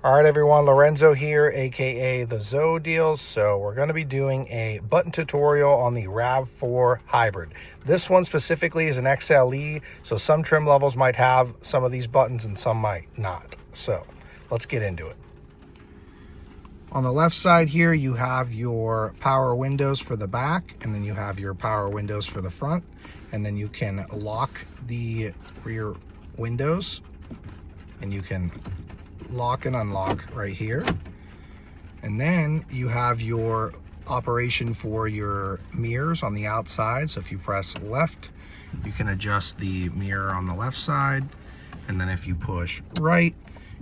All right, everyone, Lorenzo here, aka the Zoe Deals. So we're going to be doing a button tutorial on the RAV4 Hybrid. This one specifically is an XLE, so some trim levels might have some of these buttons and some might not. So let's get into it. On the left side here, you have your power windows for the back, and then you have your power windows for the front, and then you can lock the rear windows, and you can lock and unlock right here. And then you have your operation for your mirrors on the outside. So if you press left, you can adjust the mirror on the left side, and then if you push right,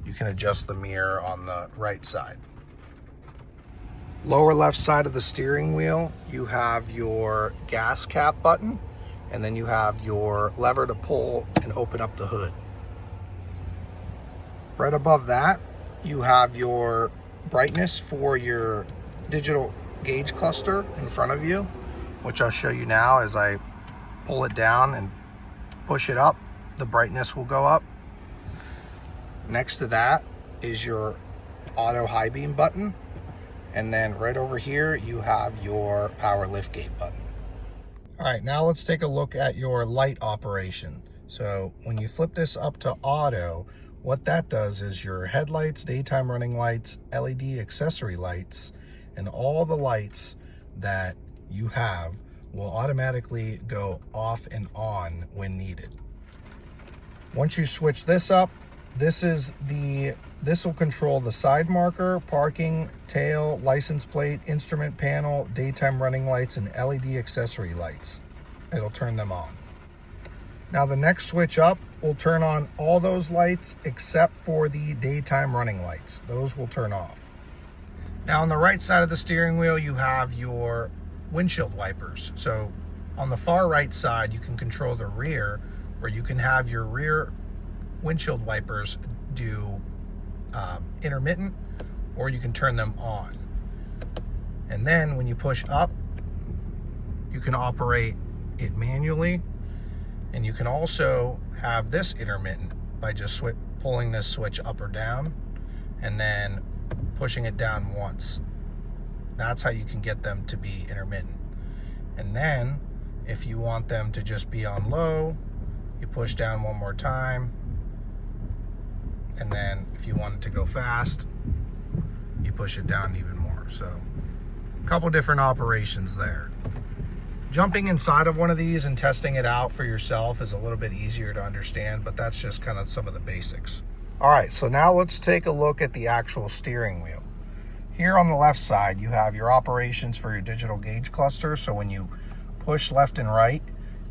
you can adjust the mirror on the right side. Lower left side of the steering wheel, you have your gas cap button, and then you have your lever to pull and open up the hood. Right above that, you have your brightness for your digital gauge cluster in front of you, which I'll show you now. As I pull it down and push it up, the brightness will go up. Next to that is your auto high beam button. And then right over here, you have your power lift gate button. All right, now let's take a look at your light operation. So when you flip this up to auto, what that does is your headlights, daytime running lights, LED accessory lights, and all the lights that you have will automatically go off and on when needed. Once you switch this up, this will control the side marker, parking, tail, license plate, instrument panel, daytime running lights, and LED accessory lights. It'll turn them on. Now the next switch up will turn on all those lights except for the daytime running lights. Those will turn off. Now on the right side of the steering wheel, you have your windshield wipers. So on the far right side, you can control the rear, where you can have your rear windshield wipers do intermittent, or you can turn them on. And then when you push up, you can operate it manually. And you can also have this intermittent by just pulling this switch up or down and then pushing it down once. That's how you can get them to be intermittent. And then if you want them to just be on low, you push down one more time. And then if you want it to go fast, you push it down even more. So a couple different operations there. Jumping inside of one of these and testing it out for yourself is a little bit easier to understand, but that's just kind of some of the basics. All right, so now let's take a look at the actual steering wheel. Here on the left side, you have your operations for your digital gauge cluster. So when you push left and right,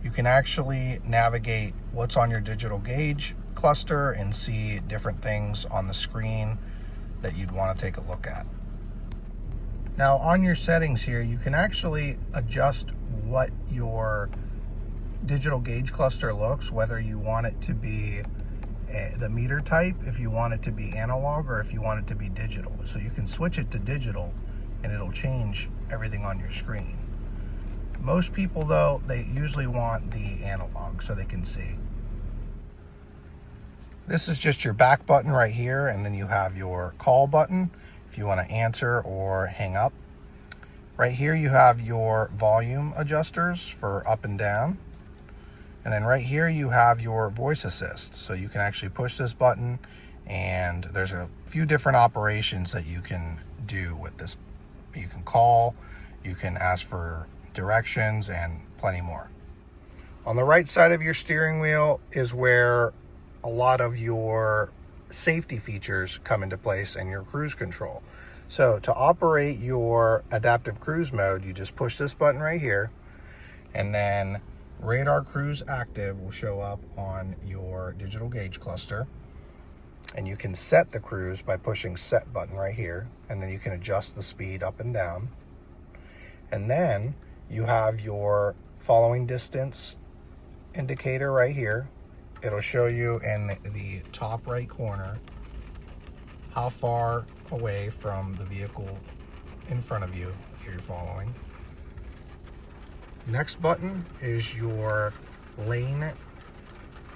you can actually navigate what's on your digital gauge cluster and see different things on the screen that you'd want to take a look at. Now on your settings here, you can actually adjust what your digital gauge cluster looks, whether you want it to be the meter type, if you want it to be analog, or if you want it to be digital. So you can switch it to digital and it'll change everything on your screen. Most people though, they usually want the analog so they can see. This is just your back button right here, and then you have your call button if you want to answer or hang up. Right here you have your volume adjusters for up and down. And then right here you have your voice assist. So you can actually push this button, and there's a few different operations that you can do with this. You can call, you can ask for directions, and plenty more. On the right side of your steering wheel is where a lot of your safety features come into place and your cruise control. So to operate your adaptive cruise mode, you just push this button right here, and then radar cruise active will show up on your digital gauge cluster. And you can set the cruise by pushing set button right here, and then you can adjust the speed up and down. And then you have your following distance indicator right here. It'll show you in the top right corner how far away from the vehicle in front of you you're following. Next button is your lane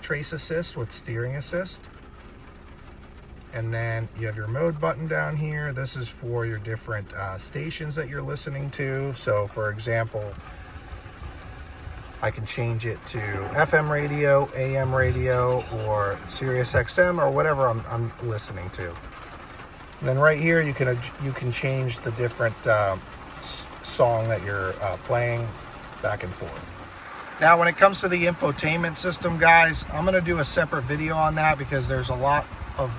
trace assist with steering assist. And then you have your mode button down here. This is for your different stations that you're listening to. So for example, I can change it to FM radio, AM radio, or Sirius XM, or whatever I'm listening to. And then right here, you can change the different song that you're playing back and forth. Now, when it comes to the infotainment system, guys, I'm going to do a separate video on that because there's a lot of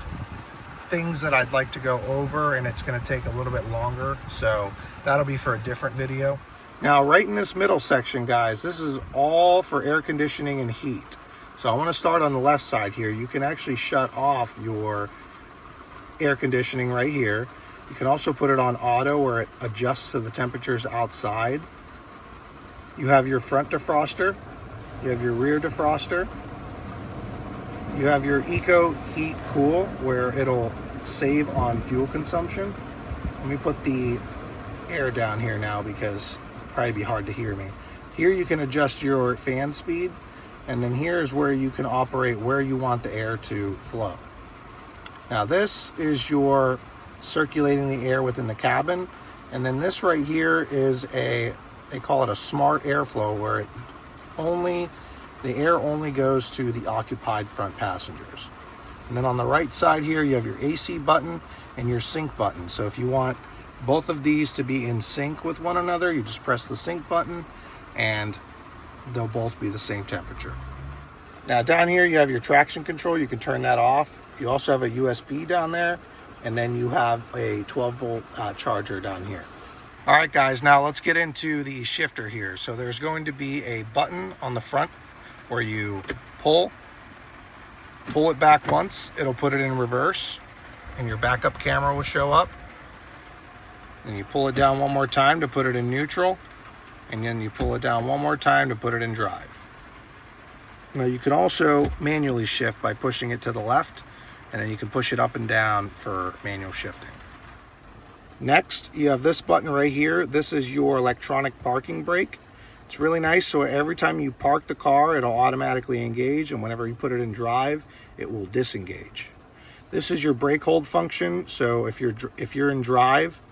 things that I'd like to go over, and it's going to take a little bit longer. So that'll be for a different video. Now, right in this middle section, guys, this is all for air conditioning and heat. So I want to start on the left side here. You can actually shut off your air conditioning right here. You can also put it on auto where it adjusts to the temperatures outside. You have your front defroster. You have your rear defroster. You have your Eco Heat Cool where it'll save on fuel consumption. Let me put the air down here now because it'll probably be hard to hear me. Here you can adjust your fan speed, and then here's where you can operate where you want the air to flow. Now this is your circulating the air within the cabin, and then this right here is they call it a smart airflow, where the air only goes to the occupied front passengers. And then on the right side here, you have your AC button and your sync button. So if you want both of these to be in sync with one another, you just press the sync button and they'll both be the same temperature. Now down here, you have your traction control. You can turn that off. You also have a USB down there, and then you have a 12-volt charger down here. All right, guys, now let's get into the shifter here. So there's going to be a button on the front where you pull it back once, it'll put it in reverse, and your backup camera will show up. Then you pull it down one more time to put it in neutral, and then you pull it down one more time to put it in drive. Now you can also manually shift by pushing it to the left, and then you can push it up and down for manual shifting. Next, you have this button right here. This is your electronic parking brake. It's really nice, so every time you park the car, it'll automatically engage, and whenever you put it in drive, it will disengage. This is your brake hold function, so if you're in drive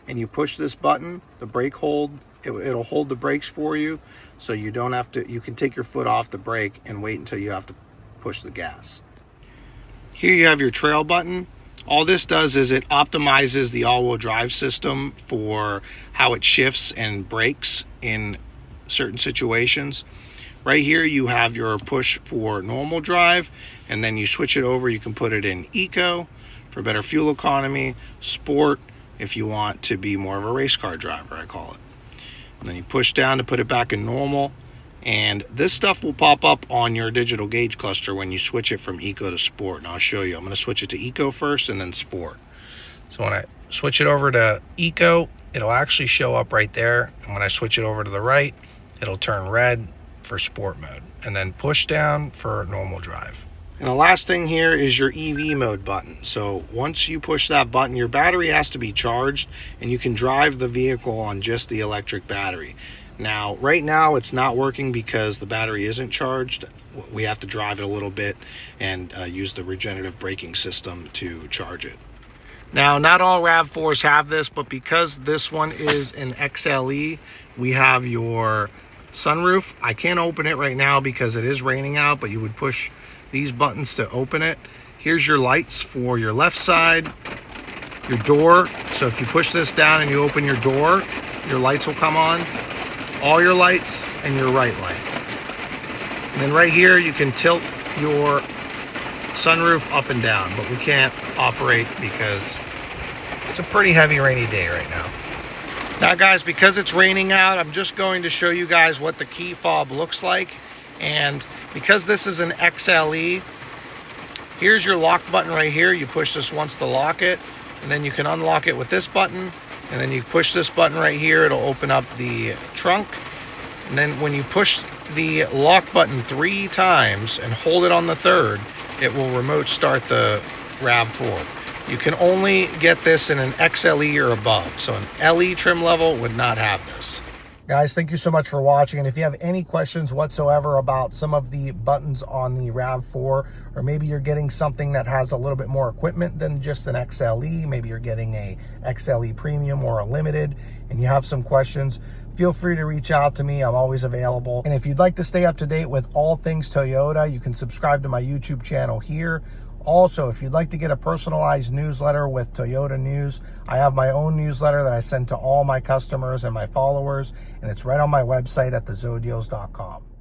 and you push this button, the brake hold, it'll hold the brakes for you, so you don't have to, you can take your foot off the brake and wait until you have to push the gas. Here you have your trail button. All this does is it optimizes the all-wheel drive system for how it shifts and brakes in certain situations. Right here you have your push for normal drive, and then you switch it over. You can put it in eco for better fuel economy, sport if you want to be more of a race car driver, I call it. And then you push down to put it back in normal, and this stuff will pop up on your digital gauge cluster when you switch it from eco to sport, and I'll show you. I'm going to switch it to eco first and then sport. So when I switch it over to eco, it'll actually show up right there, and when I switch it over to the right, it'll turn red for sport mode, and then push down for normal drive. And the last thing here is your EV mode button. So once you push that button, your battery has to be charged, and you can drive the vehicle on just the electric battery. Now, right now it's not working because the battery isn't charged. We have to drive it a little bit and use the regenerative braking system to charge it. Now, not all RAV4s have this, but because this one is an XLE, we have your sunroof. I can't open it right now because it is raining out, but you would push these buttons to open it. Here's your lights for your left side, your door. So if you push this down and you open your door, your lights will come on, all your lights, and your right light. And then right here, you can tilt your sunroof up and down, but we can't operate because it's a pretty heavy rainy day right now. Now guys, because it's raining out, I'm just going to show you guys what the key fob looks like. And because this is an XLE, here's your lock button right here. You push this once to lock it, and then you can unlock it with this button, and then you push this button right here, it'll open up the trunk. And then when you push the lock button 3 times and hold it on the third, it will remote start the RAV4. You can only get this in an XLE or above, so an LE trim level would not have this. Guys, thank you so much for watching. And if you have any questions whatsoever about some of the buttons on the RAV4, or maybe you're getting something that has a little bit more equipment than just an XLE, maybe you're getting a XLE Premium or a Limited, and you have some questions, feel free to reach out to me. I'm always available. And if you'd like to stay up to date with all things Toyota, you can subscribe to my YouTube channel here. Also, if you'd like to get a personalized newsletter with Toyota news, I have my own newsletter that I send to all my customers and my followers, and it's right on my website at thezodials.com.